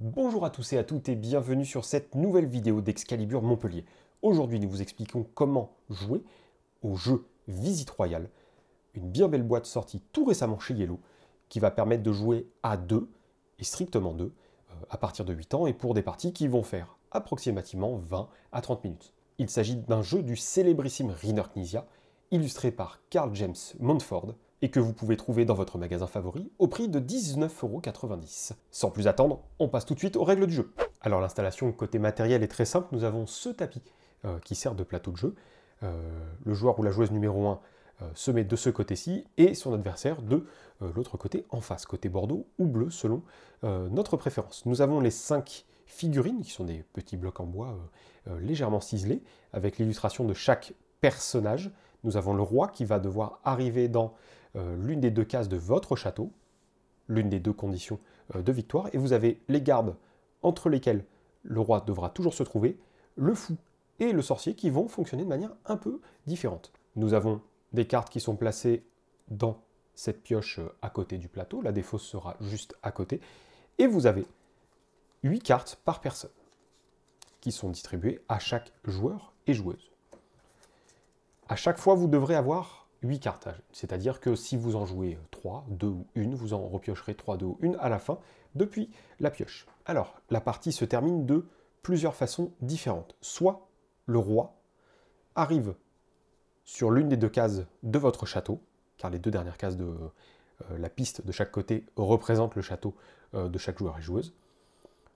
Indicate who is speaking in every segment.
Speaker 1: Bonjour à tous et à toutes et bienvenue sur cette nouvelle vidéo d'Excalibur Montpellier. Aujourd'hui, nous vous expliquons comment jouer au jeu Visite Royale, une bien belle boîte sortie tout récemment chez Yellow, qui va permettre de jouer à 2, et strictement 2, à partir de 8 ans, et pour des parties qui vont faire approximativement 20 à 30 minutes. Il s'agit d'un jeu du célébrissime Reiner Knizia, illustré par Karl James Montford, et que vous pouvez trouver dans votre magasin favori au prix de 19,90 €. Sans plus attendre, on passe tout de suite aux règles du jeu. Alors l'installation côté matériel est très simple, nous avons ce tapis qui sert de plateau de jeu. Le joueur ou la joueuse numéro 1 se met de ce côté-ci et son adversaire de l'autre côté en face, côté bordeaux ou bleu selon notre préférence. Nous avons les 5 figurines qui sont des petits blocs en bois légèrement ciselés avec l'illustration de chaque personnage. Nous avons le roi qui va devoir arriver dans l'une des 2 cases de votre château, l'une des 2 conditions de victoire, et vous avez les gardes entre lesquels le roi devra toujours se trouver, le fou et le sorcier qui vont fonctionner de manière un peu différente. Nous avons des cartes qui sont placées dans cette pioche à côté du plateau, la défausse sera juste à côté, et vous avez 8 cartes par personne qui sont distribuées à chaque joueur et joueuse. À chaque fois, vous devrez avoir 8 cartes, c'est-à-dire que si vous en jouez 3, 2 ou 1, vous en repiocherez 3, 2 ou 1 à la fin depuis la pioche. Alors, la partie se termine de plusieurs façons différentes. Soit le roi arrive sur l'une des 2 cases de votre château, car les 2 dernières cases de la piste de chaque côté représentent le château de chaque joueur et joueuse,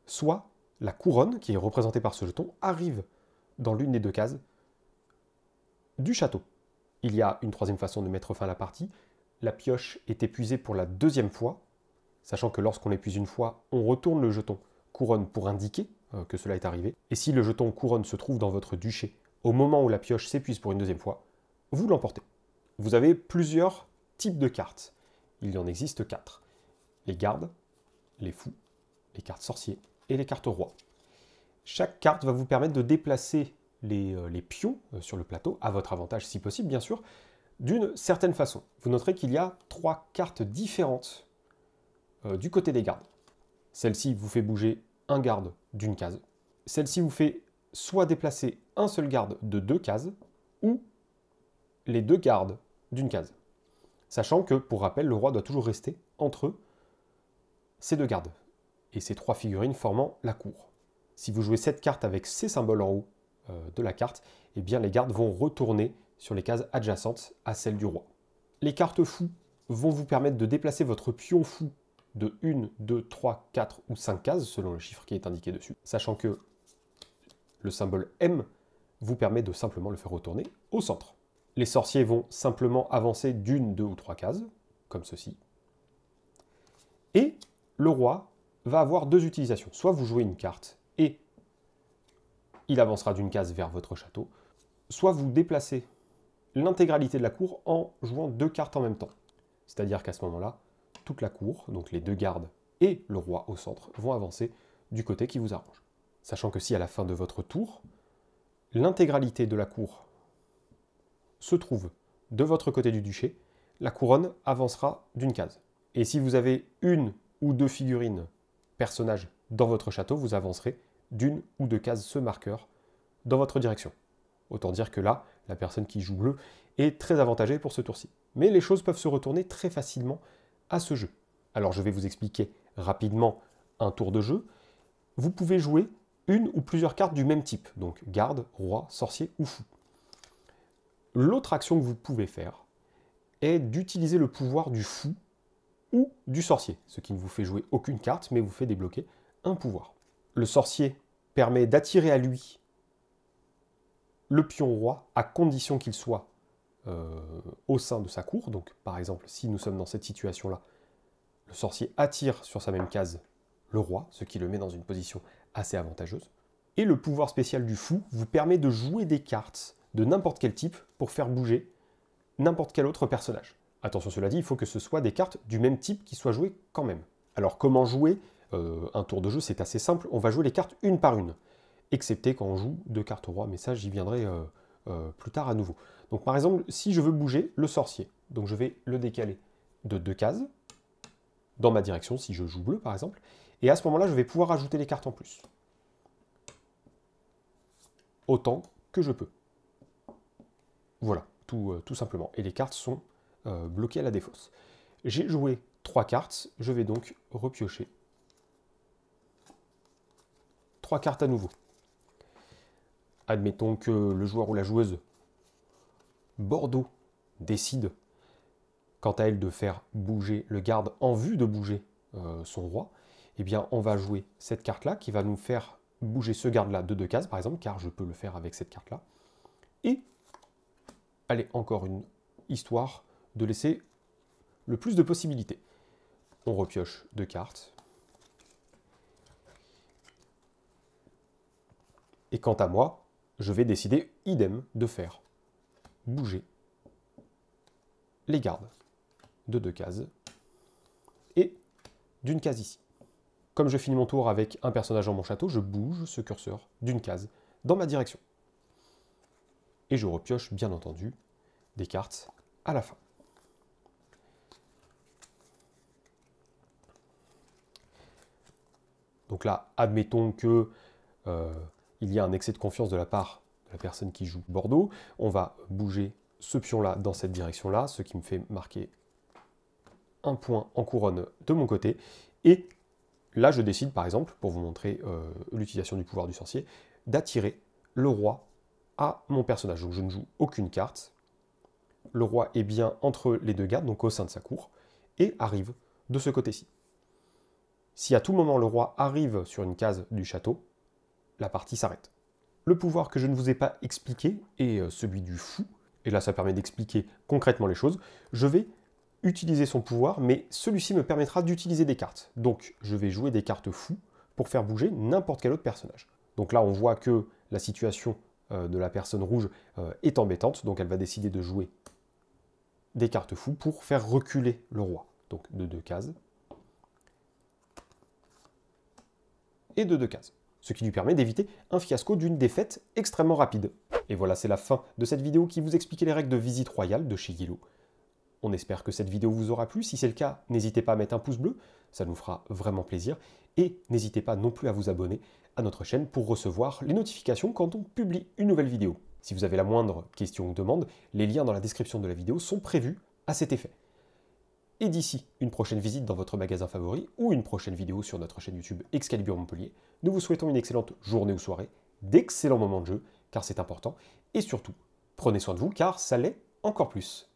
Speaker 1: soit la couronne, qui est représentée par ce jeton, arrive dans l'une des 2 cases du château. Il y a une troisième façon de mettre fin à la partie. La pioche est épuisée pour la 2e fois, sachant que lorsqu'on l'épuise une fois, on retourne le jeton couronne pour indiquer que cela est arrivé. Et si le jeton couronne se trouve dans votre duché au moment où la pioche s'épuise pour une 2e fois, vous l'emportez. Vous avez plusieurs types de cartes. Il y en existe 4. Les gardes, les fous, les cartes sorciers et les cartes rois. Chaque carte va vous permettre de déplacer les pions sur le plateau, à votre avantage si possible bien sûr, d'une certaine façon. Vous noterez qu'il y a 3 cartes différentes du côté des gardes. Celle-ci vous fait bouger un garde d'une case. Celle-ci vous fait soit déplacer un seul garde de 2 cases, ou les 2 gardes d'une case. Sachant que, pour rappel, le roi doit toujours rester entre ces 2 gardes, et ces 3 figurines formant la cour. Si vous jouez cette carte avec ces symboles en haut de la carte, eh bien les gardes vont retourner sur les cases adjacentes à celles du roi. Les cartes fous vont vous permettre de déplacer votre pion fou de 1, 2, 3, 4 ou 5 cases, selon le chiffre qui est indiqué dessus, sachant que le symbole M vous permet de simplement le faire retourner au centre. Les sorciers vont simplement avancer d'1, 2 ou 3 cases, comme ceci. Et le roi va avoir 2 utilisations. Soit vous jouez une carte et il avancera d'une case vers votre château, soit vous déplacez l'intégralité de la cour en jouant 2 cartes en même temps. C'est-à-dire qu'à ce moment-là, toute la cour, donc les 2 gardes et le roi au centre, vont avancer du côté qui vous arrange. Sachant que si à la fin de votre tour, l'intégralité de la cour se trouve de votre côté du duché, la couronne avancera d'une case. Et si vous avez 1 ou 2 figurines personnages dans votre château, vous avancerez d'1 ou 2 cases ce marqueur dans votre direction. Autant dire que là, la personne qui joue bleu est très avantagée pour ce tour-ci. Mais les choses peuvent se retourner très facilement à ce jeu. Alors je vais vous expliquer rapidement un tour de jeu. Vous pouvez jouer une ou plusieurs cartes du même type, donc garde, roi, sorcier ou fou. L'autre action que vous pouvez faire est d'utiliser le pouvoir du fou ou du sorcier, ce qui ne vous fait jouer aucune carte, mais vous fait débloquer un pouvoir. Le sorcier permet d'attirer à lui le pion roi, à condition qu'il soit au sein de sa cour. Donc par exemple, si nous sommes dans cette situation-là, le sorcier attire sur sa même case le roi, ce qui le met dans une position assez avantageuse. Et le pouvoir spécial du fou vous permet de jouer des cartes de n'importe quel type pour faire bouger n'importe quel autre personnage. Attention, cela dit, il faut que ce soit des cartes du même type qui soient jouées quand même. Alors comment jouer un tour de jeu? C'est assez simple, on va jouer les cartes une par une, excepté quand on joue 2 cartes au roi, mais ça j'y viendrai plus tard à nouveau. Donc par exemple, si je veux bouger le sorcier, donc je vais le décaler de 2 cases, dans ma direction, si je joue bleu par exemple, Et à ce moment-là, je vais pouvoir ajouter les cartes en plus. Autant que je peux. Voilà, tout simplement. Et les cartes sont bloquées à la défausse. J'ai joué 3 cartes, je vais donc repiocher 3 cartes à nouveau. Admettons que le joueur ou la joueuse Bordeaux décide, quant à elle, de faire bouger le garde en vue de bouger son roi. Eh bien, on va jouer cette carte-là qui va nous faire bouger ce garde-là de 2 cases, par exemple, car je peux le faire avec cette carte-là. Et, allez, encore une histoire de laisser le plus de possibilités. On repioche 2 cartes. Et quant à moi, je vais décider, idem, de faire bouger les gardes de 2 cases et d'une case ici. Comme je finis mon tour avec un personnage dans mon château, je bouge ce curseur d'une case dans ma direction. Et je repioche, bien entendu, des cartes à la fin. Donc là, admettons que il y a un excès de confiance de la part de la personne qui joue Bordeaux. On va bouger ce pion-là dans cette direction-là, ce qui me fait marquer un point en couronne de mon côté. Et là, je décide, par exemple, pour vous montrer l'utilisation du pouvoir du sorcier, d'attirer le roi à mon personnage. Donc je ne joue aucune carte. Le roi est bien entre les 2 gardes, donc au sein de sa cour, et arrive de ce côté-ci. Si à tout moment le roi arrive sur une case du château, la partie s'arrête. Le pouvoir que je ne vous ai pas expliqué est celui du fou, et là ça permet d'expliquer concrètement les choses. Je vais utiliser son pouvoir, mais celui-ci me permettra d'utiliser des cartes. Donc je vais jouer des cartes fous pour faire bouger n'importe quel autre personnage. Donc là on voit que la situation de la personne rouge est embêtante, donc elle va décider de jouer des cartes fous pour faire reculer le roi. Donc de 2 cases. Et de 2 cases. Ce qui lui permet d'éviter un fiasco d'une défaite extrêmement rapide. Et voilà, c'est la fin de cette vidéo qui vous expliquait les règles de visite royale de chez Yellow. On espère que cette vidéo vous aura plu. Si c'est le cas, n'hésitez pas à mettre un pouce bleu, ça nous fera vraiment plaisir. Et n'hésitez pas non plus à vous abonner à notre chaîne pour recevoir les notifications quand on publie une nouvelle vidéo. Si vous avez la moindre question ou demande, les liens dans la description de la vidéo sont prévus à cet effet. Et d'ici une prochaine visite dans votre magasin favori ou une prochaine vidéo sur notre chaîne YouTube Excalibur Montpellier, nous vous souhaitons une excellente journée ou soirée, d'excellents moments de jeu, car c'est important, et surtout, prenez soin de vous, car ça l'est encore plus.